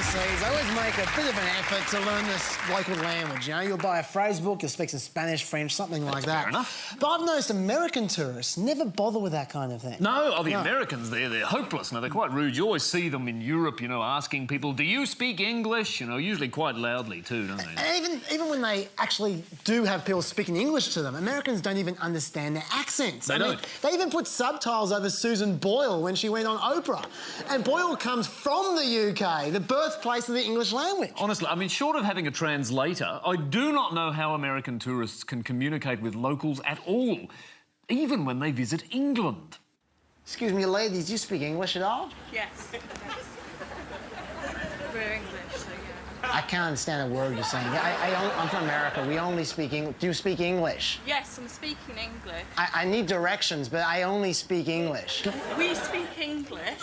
overseas, I always make a bit of an effort to learn this local language. You know, you'll buy a phrase book, you'll speak some Spanish, French, something like that. Fair enough. But I've noticed American tourists never bother with that kind of thing. No, the Americans, they're hopeless. Now, they're quite rude. You always see them in Europe, you know, asking people, do you speak English? You know, usually quite loudly too, don't they? And even when they actually do have people speaking English to them, Americans don't even understand their accents. They don't. They even put subtitles over Susan Boyle when she went on Oprah. And Boyle comes from the UK, the birthplace of the English language. Honestly, I mean, short of having a translator, I do not know how American tourists can communicate with locals at all, even when they visit England. Excuse me, ladies, do you speak English at all? Yes. We're English, so yeah. I can't understand a word you're saying. I'm from America. We only speak English. Do you speak English? Yes, I'm speaking English. I need directions, but I only speak English. We speak English.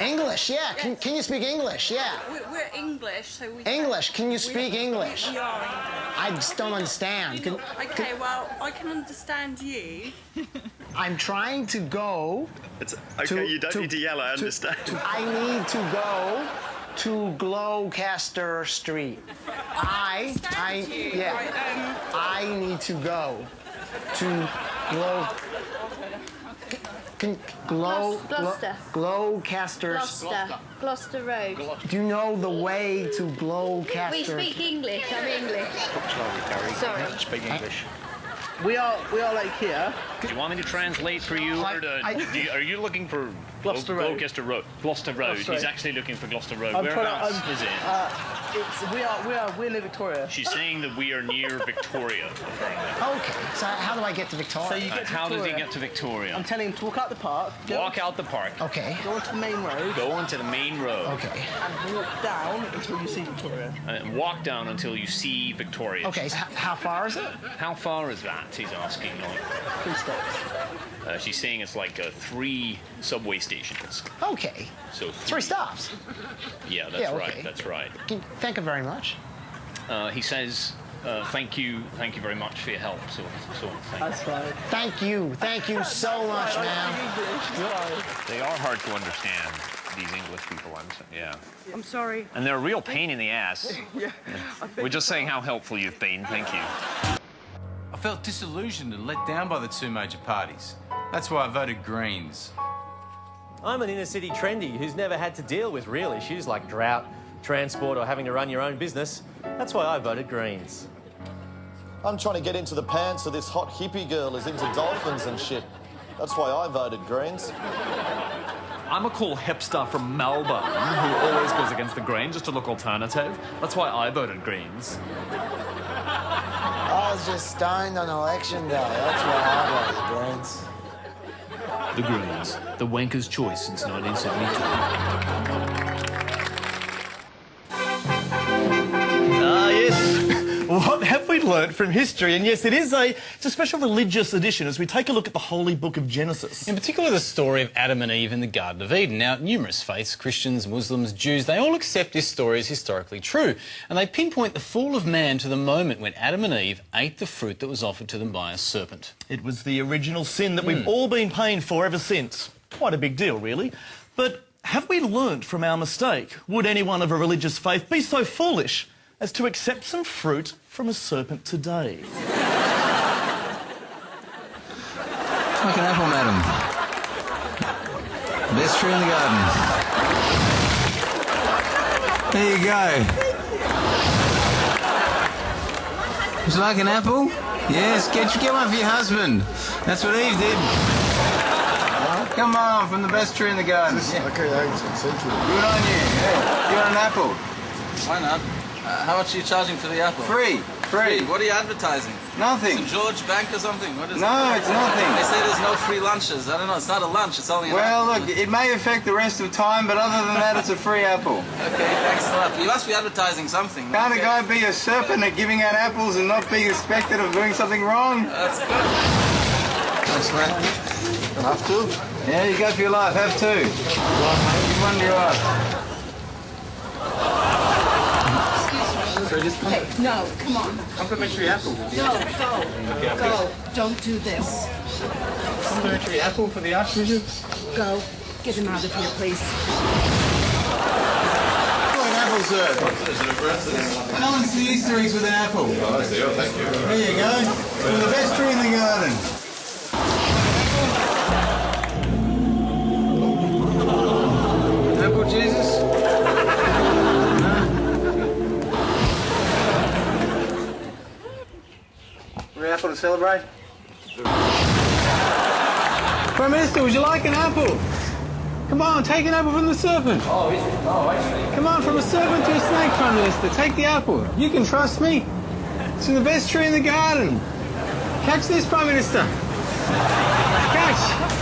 English, yeah. Yes. Can you speak English? Yeah. We're English, so we... English, can you speak English? We are English. I just don't understand. Okay, well, I can understand you. I'm trying to go... It's okay, you don't need to yell, I understand. I need to go to Gloucester Street. I need to go to Gloucester. Gloucester. Gloucester Road. Do you know the way to Gloucester? We speak English. I'm English. Sorry. Speak English. We are like here. Do you want me to translate for you? Are you looking for Gloucester Road? Gloucester Road. Gloucester Road. Gloucester. He's actually looking for Gloucester Road. I'm Whereabouts is it? We're near Victoria. She's saying that we are near Victoria. Okay, so how do I get to Victoria? So you get to How does he Victoria. get to Victoria? I'm telling him to walk out the park. Walk out the park. Okay. Go onto the main road. Go onto the main road. Okay. And walk down until you see Victoria. And walk down until you see Victoria. Okay, so how far is it? How far is that? He's asking. 3 steps. She's saying it's like 3 subway stations. Okay. So 3 stops. Yeah, that's Yeah, okay. right. That's right. Thank you very much. He says, thank you very much for your help. So That's fine. Thank you so much, ma'am. they are hard to understand. These English people, yeah. I'm sorry. And they're a real pain in the ass. Yeah. We're just saying how helpful you've been. Thank you. I felt disillusioned and let down by the 2 major parties. That's why I voted Greens. I'm an inner-city trendy who's never had to deal with real issues like drought, transport or having to run your own business. That's why I voted Greens. I'm trying to get into the pants of this hot hippie girl who's into dolphins and shit. That's why I voted Greens. I'm a cool hipster from Melbourne who always goes against the grain just to look alternative. That's why I voted Greens. I was just stoned on election day. That's why I voted Greens. The Greens, the wanker's choice since 1972. Yes. What have we learnt from history? And yes, it's a special religious edition as we take a look at the Holy Book of Genesis. In particular, the story of Adam and Eve in the Garden of Eden. Now, numerous faiths, Christians, Muslims, Jews, they all accept this story as historically true. And they pinpoint the fall of man to the moment when Adam and Eve ate the fruit that was offered to them by a serpent. It was the original sin that we've all been paying for ever since. Quite a big deal, really. But have we learnt from our mistake? Would anyone of a religious faith be so foolish as to accept some fruit from a serpent today? Like an apple, madam. Best tree in the garden. There you go. Would you like an apple? Yes, get one for your husband. That's what Eve did. Come on, from the best tree in the garden. Okay, thanks. Good on you. Yeah. You want an apple? Why not? How much are you charging for the apple? Free. What are you advertising? Nothing. St. George Bank or something? What is it? No, it's nothing. They say there's no free lunches. I don't know. It's not a lunch. It's only an Well, apple. look, it may affect the rest of time, but other than that, it's a free apple. Okay, thanks a lot. You must be advertising something. Can't a guy be a serpent at giving out apples and not be suspected of doing something wrong? That's good. That's right. Have to? Yeah, you go for your life. Have to. Give one to your wife. Hey, no, come on. Complimentary apple. No, go. Don't do this. Complimentary apple for the Archbishop. Go. Get him out of here, please. An apple, sir. Balance the Easter eggs with an apple. Oh, I see. Oh, thank you. There you go. From the best tree in the garden. Apple, Jesus? An apple to celebrate? Prime Minister, would you like an apple? Come on, take an apple from the serpent. Oh, is it? Oh, I see. Come on, from a serpent to a snake, Prime Minister. Take the apple. You can trust me. It's from the best tree in the garden. Catch this, Prime Minister. Catch.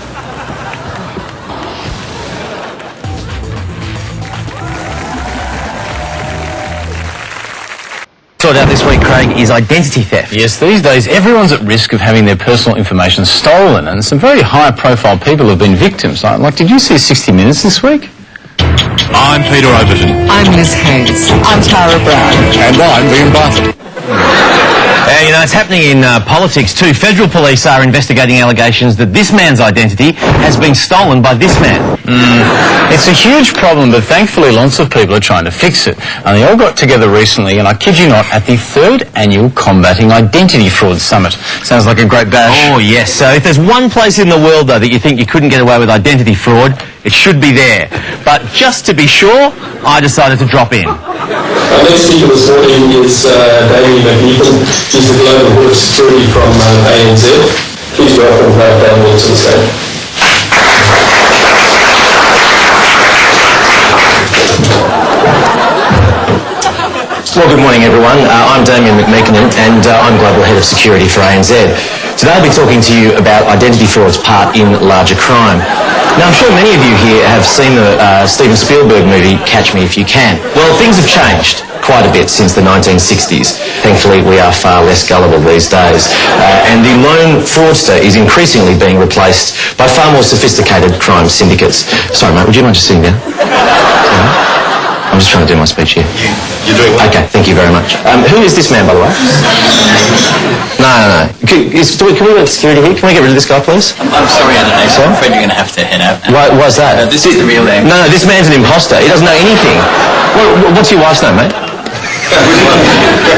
Sorted out this week, Craig, is identity theft. Yes, these days everyone's at risk of having their personal information stolen, and some very high-profile people have been victims. Like, did you see 60 Minutes this week? I'm Peter Overton. I'm Liz Hayes. I'm Tara Brown. And I'm Liam Bartlett. You know, it's happening in politics too. Federal police are investigating allegations that this man's identity has been stolen by this man. It's a huge problem, but thankfully lots of people are trying to fix it. And they all got together recently, and I kid you not, at the 3rd annual Combating Identity Fraud Summit. Sounds like a great bash. Oh, yes. So if there's one place in the world, though, that you think you couldn't get away with identity fraud, it should be there. But just to be sure, I decided to drop in. Our next speaker this morning is Damien McNeil. He's the Global Head of Security from ANZ. Please welcome Damien to the stage. Well, good morning, everyone. I'm Damien McMeekin, and I'm Global Head of Security for ANZ. Today I'll be talking to you about identity fraud's part in larger crime. Now, I'm sure many of you here have seen the Steven Spielberg movie, Catch Me If You Can. Well, things have changed quite a bit since the 1960s. Thankfully, we are far less gullible these days. And the lone fraudster is increasingly being replaced by far more sophisticated crime syndicates. Sorry, mate, would you mind just sitting down? I'm just trying to do my speech here. You're doing well. Okay, thank you very much. Who is this man, by the way? No. Can we let security here? Can we get rid of this guy, please? I'm sorry, I don't know. I'm afraid you're going to have to head out. Why's that? This is the real name. No, this man's an imposter. He doesn't know anything. What's your wife's name, mate?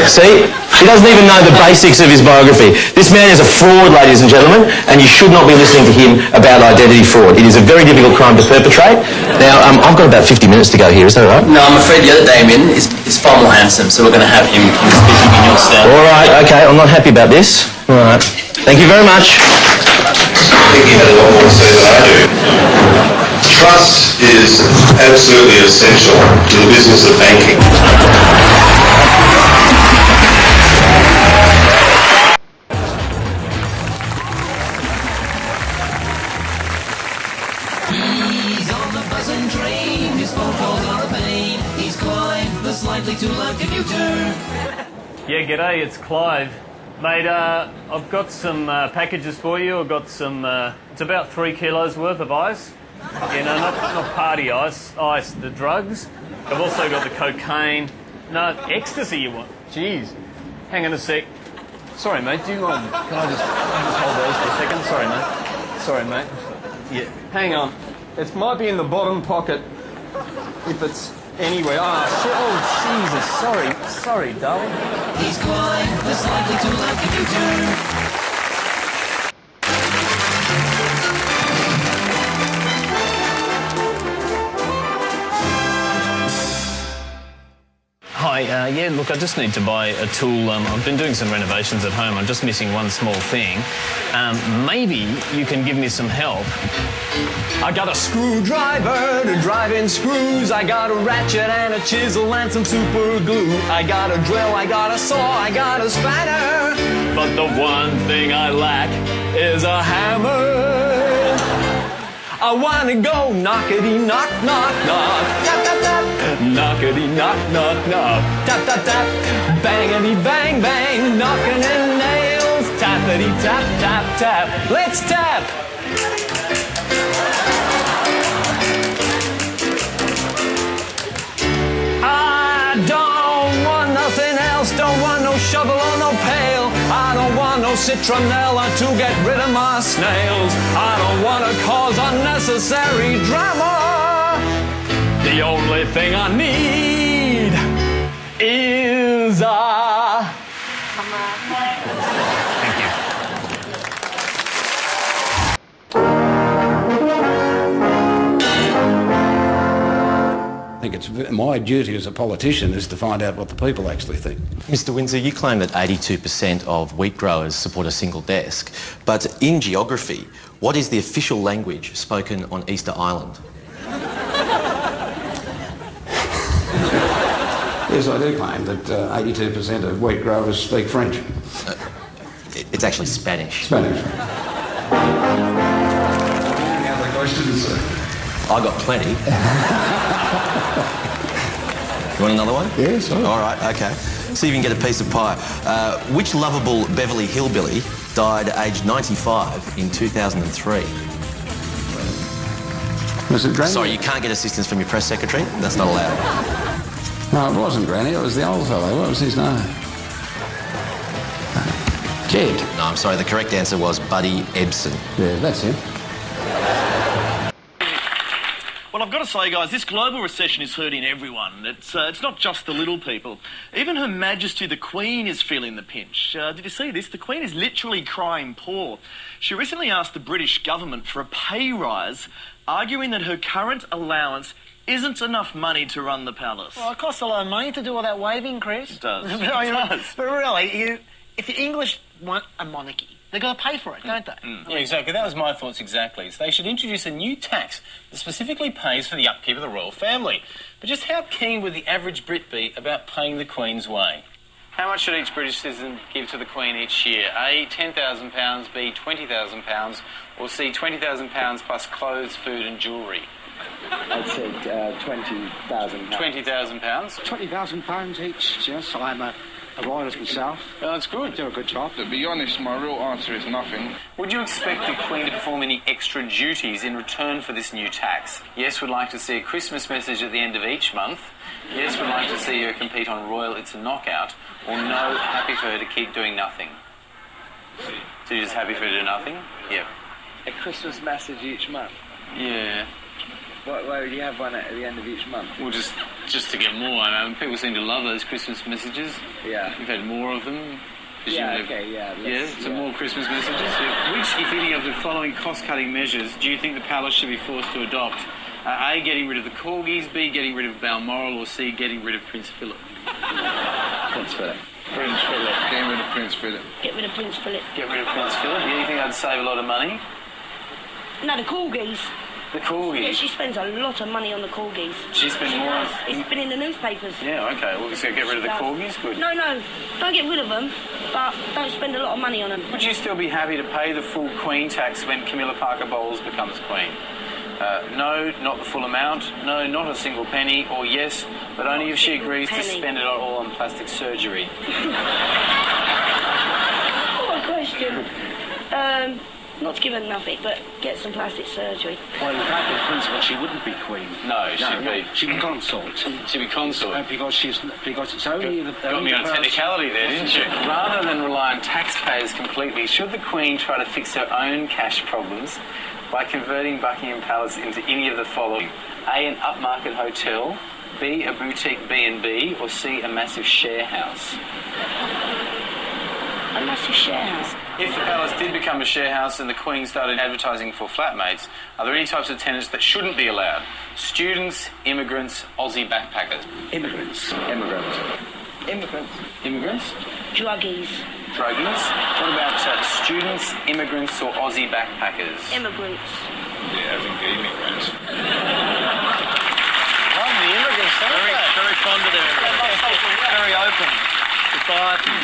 See? He doesn't even know the basics of his biography. This man is a fraud, ladies and gentlemen, and you should not be listening to him about identity fraud. It is a very difficult crime to perpetrate. Now, I've got about 50 minutes to go here. Is that right? No, I'm afraid the other Damien is far more handsome, so we're going to have him speaking in your style. All right, okay. I'm not happy about this. All right. Thank you very much. I think he had a lot more to say than I do. Trust is absolutely essential to the business of banking. He's on the buzzing train, his phone calls are a pain. He's Clive, the slightly too loud commuter. Yeah, g'day, it's Clive. Mate, I've got some packages for you. I've got some, it's about 3 kilos worth of ice. You know, not party ice, the drugs. I've also got the cocaine. No, ecstasy you want. Jeez. Hang on a sec. Sorry, mate, do you mind? Can I just hold those for a second? Sorry, mate. Sorry, mate. Yeah, hang on. It might be in the bottom pocket. If it's anywhere. Oh, shit. Oh, Jesus. Sorry, darling. He's Clive, the slightly too loud commuter. Hi, yeah, look, I just need to buy a tool. I've been doing some renovations at home. I'm just missing one small thing. Maybe you can give me some help. I got a screwdriver to drive in screws. I got a ratchet and a chisel and some super glue. I got a drill, I got a saw, I got a spanner. But the one thing I lack is a hammer. I wanna go knockity knock knock knock, tap tap tap, knockity knock knock knock, tap tap tap, bangity bang bang, knocking in nails, tappity tap tap tap, let's tap. I don't want nothing else, don't want no shovel or no pail. I don't want no citronella to get rid of my snails. I don't want to cause unnecessary drama. The only thing I need is a... Thank you. I think it's my duty as a politician is to find out what the people actually think. Mr Windsor, you claim that 82% of wheat growers support a single desk, but in geography, what is the official language spoken on Easter Island? Yes, I do claim that 82% of wheat growers speak French. It's actually Spanish. Spanish. Any other questions? I got plenty. You want another one? Yes. All right, okay. See if you can get a piece of pie. Which lovable Beverly Hillbilly died aged 95 in 2003? Was it Granny? Sorry, you can't get assistance from your press secretary. That's not allowed. No, it wasn't Granny. It was the old fellow. What was his name? Jed. No, I'm sorry. The correct answer was Buddy Ebsen. Yeah, that's him. Well, I've got to say, guys, this global recession is hurting everyone. It's not just the little people. Even Her Majesty the Queen is feeling the pinch. Did you see this? The Queen is literally crying poor. She recently asked the British government for a pay rise, arguing that her current allowance isn't enough money to run the palace. Well, it costs a lot of money to do all that waving, Chris. It does. But really, if the English want a monarchy, they've got to pay for it, don't they? Yeah, exactly. That was my thoughts exactly. So they should introduce a new tax that specifically pays for the upkeep of the royal family. But just how keen would the average Brit be about paying the Queen's way? How much should each British citizen give to the Queen each year? A, £10,000, B, £20,000, or C, £20,000 plus clothes, food and jewellery? I'd say £20,000. £20,000? £20,000 each, yes. I'm a royalist myself. Oh, that's good. Do a good job. To be honest, my real answer is nothing. Would you expect the Queen to perform any extra duties in return for this new tax? Yes, would like to see a Christmas message at the end of each month. Yes, would like to see her compete on Royal It's a Knockout. Or no, happy for her to keep doing nothing. So you're just happy for her to do nothing? Yep. A Christmas message each month. Yeah. Why would you have one at the end of each month? Well, just to get more. I mean, people seem to love those Christmas messages. Yeah. You've had more of them. Yeah, okay, yeah. Some more Christmas messages. Yeah. Which, if any of the following cost-cutting measures, do you think the palace should be forced to adopt? A, getting rid of the corgis, B, getting rid of Balmoral, or C, getting rid of Prince Philip? Prince Philip. Prince Philip. Get rid of Prince Philip. Get rid of Prince Philip. Get rid of Prince Philip? Yeah, you think I'd save a lot of money? No, the corgis. The corgis? Yeah, she spends a lot of money on the corgis. She spends more on... It's been in the newspapers. Yeah, OK. Well, so get rid of the corgis? Good. No, don't get rid of them, but don't spend a lot of money on them. Would you still be happy to pay the full Queen tax when Camilla Parker Bowles becomes Queen? No, not the full amount. No, not a single penny. Or yes, but only if she agrees to spend it all on plastic surgery. What a question. Not to give her nothing, but get some plastic surgery. Well, in fact, in principle, she wouldn't be queen. No, she'd be... She'd be consort. She'd be consort. Because it's only the... Got me on a technicality there, didn't you? Rather than rely on taxpayers completely, should the Queen try to fix her own cash problems by converting Buckingham Palace into any of the following? A, an upmarket hotel, B, a boutique B&B, or C, a massive share house? A massive share house. If the palace did become a share house and the Queen started advertising for flatmates, are there any types of tenants that shouldn't be allowed? Students, immigrants, Aussie backpackers? Immigrants. Immigrants. Druggies. Druggies? What about students, immigrants, or Aussie backpackers? Immigrants. Yeah, I think immigrants. Love the immigrants, Very fond of them. Very open society.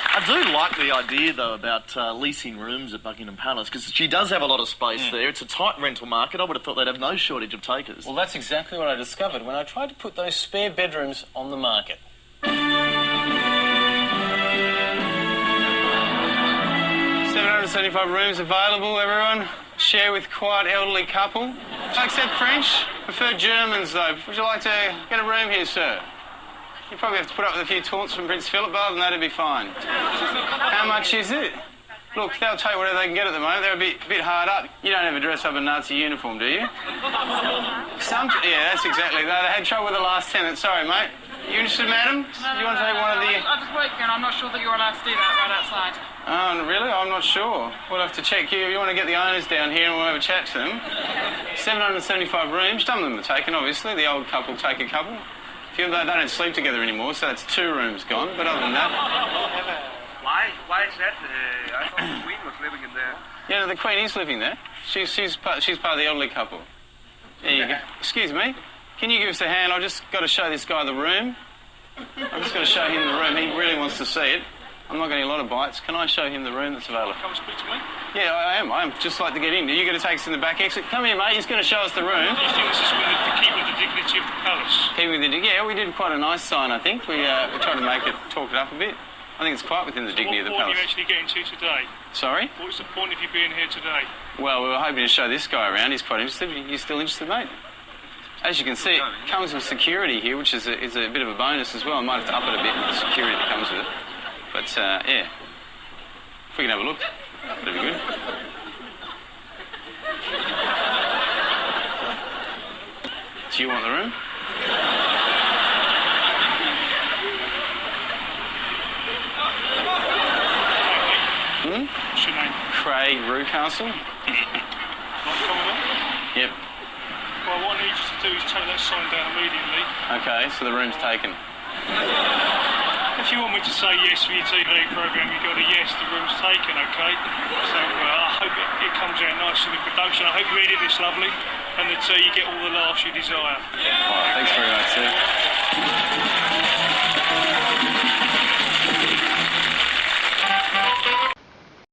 I do like the idea, though, about leasing rooms at Buckingham Palace, because she does have a lot of space there. It's a tight rental market. I would have thought they'd have no shortage of takers. Well, that's exactly what I discovered when I tried to put those spare bedrooms on the market. 775 rooms available, everyone. Share with quiet elderly couple. I accept French. Prefer Germans, though. Would you like to get a room here, sir? You probably have to put up with a few taunts from Prince Philip, but other than that, it'd be fine. How much is it? Look, they'll take whatever they can get at the moment. They're a bit hard up. You don't ever dress up in a Nazi uniform, do you? Yeah, that's exactly that. They had trouble with the last tenant. Sorry, mate. You interested, madam? Do you want to take one of the... I'm just working. I'm not sure that you're allowed to do that right outside. Oh, really? I'm not sure. We'll have to check. You want to get the owners down here and we'll have a chat to them. 775 rooms. Some of them are taken, obviously. The old couple take a couple. They don't sleep together anymore, so that's 2 rooms gone. But other than that... Why is that? I thought the Queen was living in there. Yeah, no, the Queen is living there. She's part of the elderly couple. There you go. Excuse me. Can you give us a hand? I've just got to show this guy the room. I've just got to show him the room. He really wants to see it. I'm not getting a lot of bites. Can I show him the room that's available? Come speak to me. Yeah, I am. I'm just like to get in. Are you going to take us in the back exit? Come here, mate. He's going to show us the room. Do you think this is with the keeping the dignity of the palace? Yeah, we did quite a nice sign, I think. We tried to make it, talk it up a bit. I think it's quite within the dignity of the palace. What are you actually getting to today? Sorry? What's the point of you being here today? Well, we were hoping to show this guy around. He's quite interested. You still interested, mate? As you can see, it comes with security here, which is a bit of a bonus as well. I might have to up it a bit with the security that comes with it. But, yeah. If we can have a look, that'd be good. Do you want the room? What's your name? Craig Rewcastle. Not coming up? Yep. Well, what I need you to do is take that sign down immediately. Okay, so the room's taken. If you want me to say yes for your TV programme, you've got a yes, the room's taken, okay? So I hope it comes out nice in the production. I hope you edit this lovely and that you get all the laughs you desire. All right, thanks very much, sir.